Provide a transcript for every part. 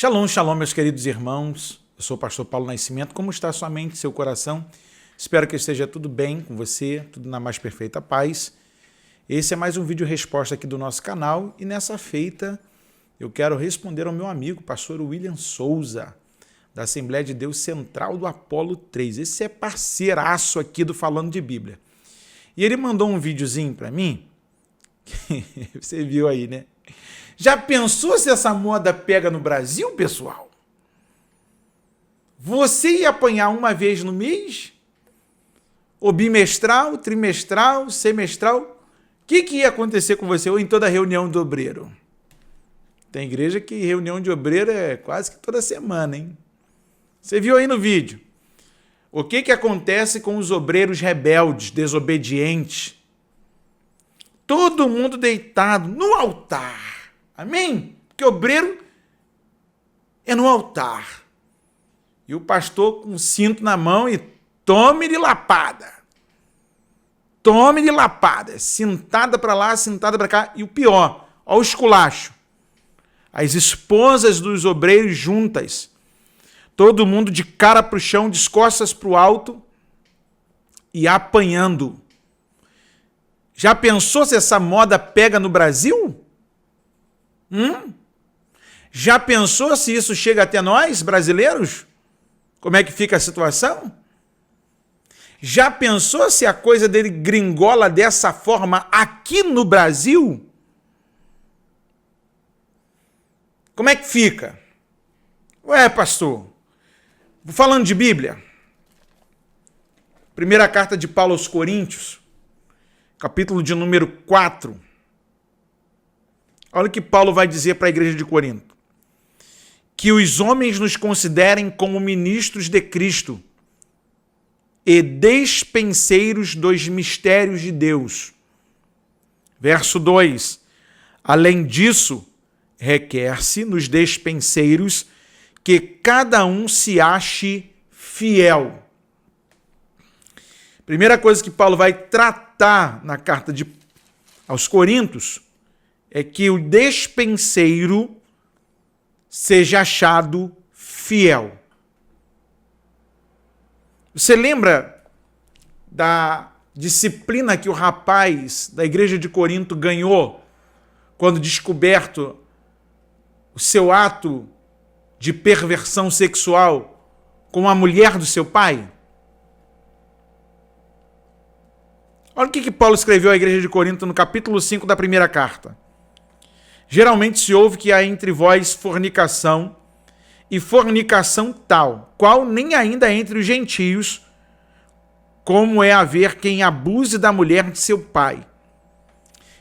Shalom, shalom, meus queridos irmãos. Eu sou o pastor Paulo Nascimento. Como está sua mente, seu coração? Espero que esteja tudo bem com você, tudo na mais perfeita paz. Esse é mais um vídeo resposta aqui do nosso canal e nessa feita eu quero responder ao meu amigo, pastor William Souza, da Assembleia de Deus Central do Apolo 3. Esse é parceiraço aqui do Falando de Bíblia. E ele mandou um videozinho para mim, você viu aí, né? Já pensou se essa moda pega no Brasil, pessoal? Você ia apanhar uma vez no mês? Ou bimestral, trimestral, semestral? O que ia acontecer com você? Ou em toda reunião do obreiro? Tem igreja que reunião de obreiro é quase que toda semana, hein? Você viu aí no vídeo. O que acontece com os obreiros rebeldes, desobedientes? Todo mundo deitado no altar. Amém? Porque obreiro é no altar. E o pastor com o cinto na mão e tome-lhe lapada. Tome-lhe lapada. Cintada para lá, cintada para cá. E o pior, olha o esculacho. As esposas dos obreiros juntas. Todo mundo de cara para o chão, de costas para o alto e apanhando. Já pensou se essa moda pega no Brasil? Já pensou se isso chega até nós, brasileiros? Como é que fica a situação? Já pensou se a coisa dele gringola dessa forma aqui no Brasil? Como é que fica? Ué, pastor, falando de Bíblia, primeira carta de Paulo aos Coríntios, capítulo de número 4. Olha o que Paulo vai dizer para a igreja de Corinto. Que os homens nos considerem como ministros de Cristo e despenseiros dos mistérios de Deus. Verso 2. Além disso, requer-se nos despenseiros que cada um se ache fiel. Primeira coisa que Paulo vai tratar na carta aos Coríntios é que o despenseiro seja achado fiel. Você lembra da disciplina que o rapaz da igreja de Corinto ganhou quando descoberto o seu ato de perversão sexual com a mulher do seu pai? Olha o que Paulo escreveu à igreja de Corinto no capítulo 5 da primeira carta. Geralmente se ouve que há entre vós fornicação, e fornicação tal, qual nem ainda entre os gentios, como é haver quem abuse da mulher de seu pai.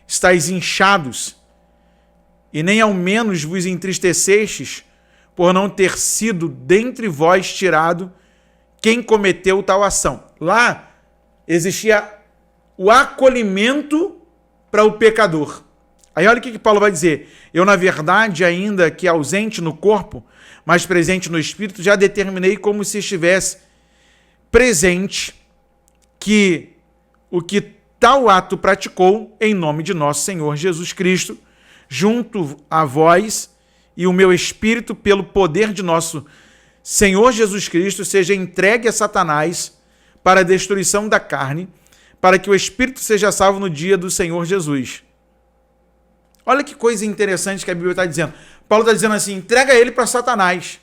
Estais inchados, e nem ao menos vos entristecestes, por não ter sido dentre vós tirado quem cometeu tal ação. Lá existia o acolhimento para o pecador. Aí olha o que Paulo vai dizer. Eu, na verdade, ainda que ausente no corpo, mas presente no espírito, já determinei como se estivesse presente que o que tal ato praticou em nome de nosso Senhor Jesus Cristo, junto a vós e o meu espírito, pelo poder de nosso Senhor Jesus Cristo, seja entregue a Satanás para a destruição da carne, para que o espírito seja salvo no dia do Senhor Jesus. Olha que coisa interessante que a Bíblia está dizendo. Paulo está dizendo assim, entrega ele para Satanás.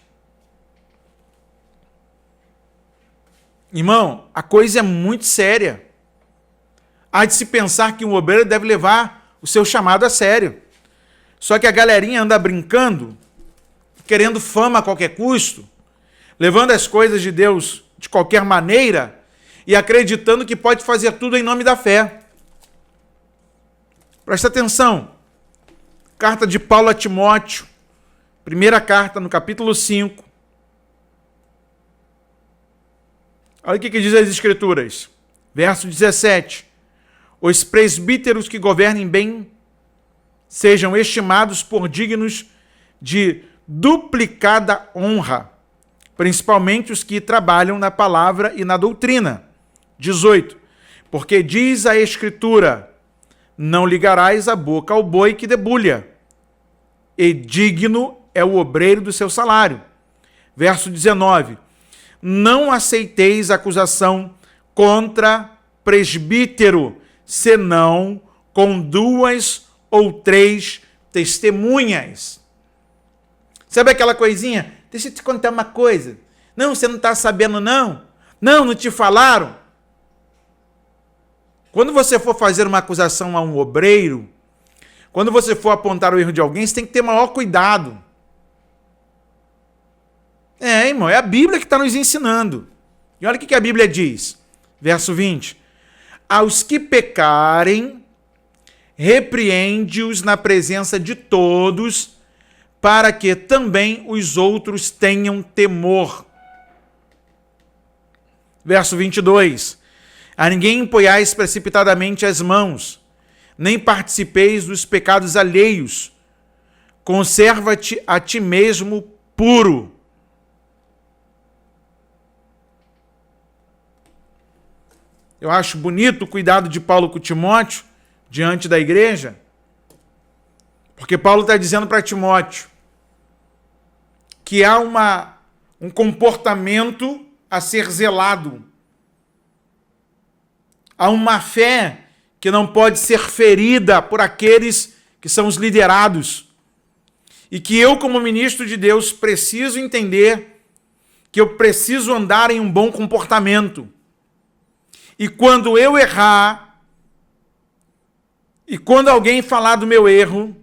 Irmão, a coisa é muito séria. Há de se pensar que um obreiro deve levar o seu chamado a sério. Só que a galerinha anda brincando, querendo fama a qualquer custo, levando as coisas de Deus de qualquer maneira e acreditando que pode fazer tudo em nome da fé. Presta atenção. Carta de Paulo a Timóteo, primeira carta, no capítulo 5. Olha o que diz as Escrituras. Verso 17. Os presbíteros que governem bem sejam estimados por dignos de duplicada honra, principalmente os que trabalham na palavra e na doutrina. 18. Porque diz a Escritura, não ligarás a boca ao boi que debulha, e digno é o obreiro do seu salário. Verso 19. Não aceiteis acusação contra presbítero, senão com 2 ou 3 testemunhas. Sabe aquela coisinha? Deixa eu te contar uma coisa. Não, você não está sabendo não? Não te falaram? Quando você for fazer uma acusação a um obreiro, quando você for apontar o erro de alguém, você tem que ter maior cuidado. Irmão, é a Bíblia que está nos ensinando. E olha o que a Bíblia diz. Verso 20. Aos que pecarem, repreende-os na presença de todos, para que também os outros tenham temor. Verso 22. A ninguém empunhais precipitadamente as mãos, nem participeis dos pecados alheios. Conserva-te a ti mesmo puro. Eu acho bonito o cuidado de Paulo com Timóteo diante da igreja, porque Paulo está dizendo para Timóteo que há um comportamento a ser zelado. Há uma fé que não pode ser ferida por aqueles que são os liderados. E que eu, como ministro de Deus, preciso entender que eu preciso andar em um bom comportamento. E quando eu errar, e quando alguém falar do meu erro,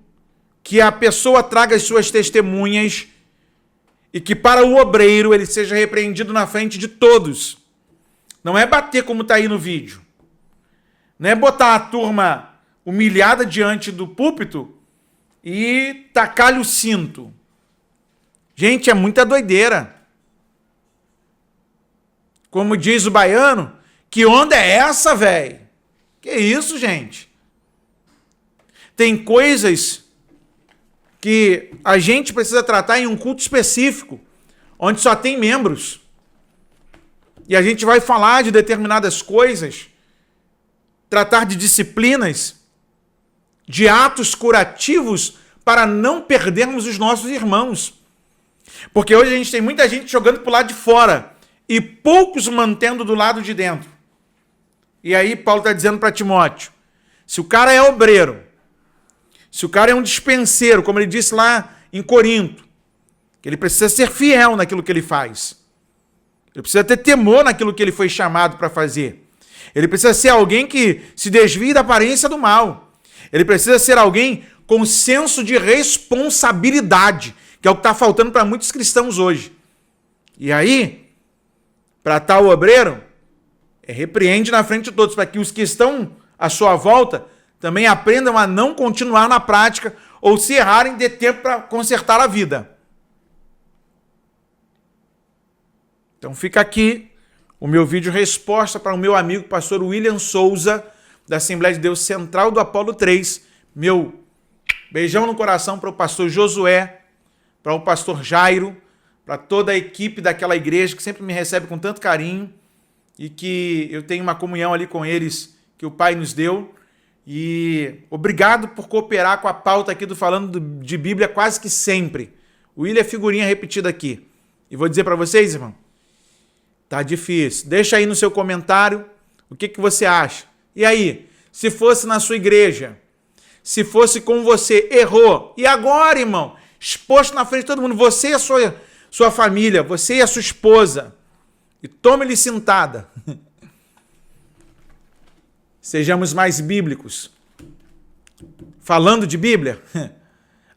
que a pessoa traga as suas testemunhas e que para o obreiro ele seja repreendido na frente de todos. Não é bater como está aí no vídeo. Não é botar a turma humilhada diante do púlpito e tacar-lhe o cinto. Gente, é muita doideira. Como diz o baiano, que onda é essa, velho? Que isso, gente? Tem coisas que a gente precisa tratar em um culto específico, onde só tem membros. E a gente vai falar de determinadas coisas, tratar de disciplinas, de atos curativos, para não perdermos os nossos irmãos. Porque hoje a gente tem muita gente jogando para o lado de fora e poucos mantendo do lado de dentro. E aí Paulo está dizendo para Timóteo, se o cara é obreiro, se o cara é um dispenseiro, como ele disse lá em Corinto, que ele precisa ser fiel naquilo que ele faz. Ele precisa ter temor naquilo que ele foi chamado para fazer. Ele precisa ser alguém que se desvie da aparência do mal. Ele precisa ser alguém com senso de responsabilidade, que é o que está faltando para muitos cristãos hoje. E aí, para tal obreiro, repreende na frente de todos, para que os que estão à sua volta também aprendam a não continuar na prática ou, se errarem, dê tempo para consertar a vida. Então fica aqui o meu vídeo resposta para o meu amigo pastor William Souza, da Assembleia de Deus Central do Apolo 3. Meu beijão no coração para o pastor Josué, para o pastor Jairo, para toda a equipe daquela igreja que sempre me recebe com tanto carinho e que eu tenho uma comunhão ali com eles que o Pai nos deu. E obrigado por cooperar com a pauta aqui do Falando de Bíblia quase que sempre. O William é figurinha repetida aqui. E vou dizer para vocês, irmão, tá difícil. Deixa aí no seu comentário o que você acha. E aí, se fosse na sua igreja, se fosse com você, errou. E agora, irmão, exposto na frente de todo mundo, você e a sua família, você e a sua esposa, e tome-lhe cintada. Sejamos mais bíblicos. Falando de Bíblia,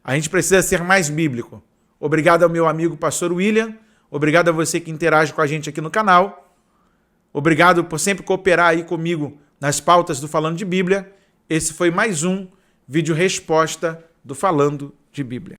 a gente precisa ser mais bíblico. Obrigado ao meu amigo pastor William. Obrigado a você que interage com a gente aqui no canal. Obrigado por sempre cooperar aí comigo nas pautas do Falando de Bíblia. Esse foi mais um vídeo resposta do Falando de Bíblia.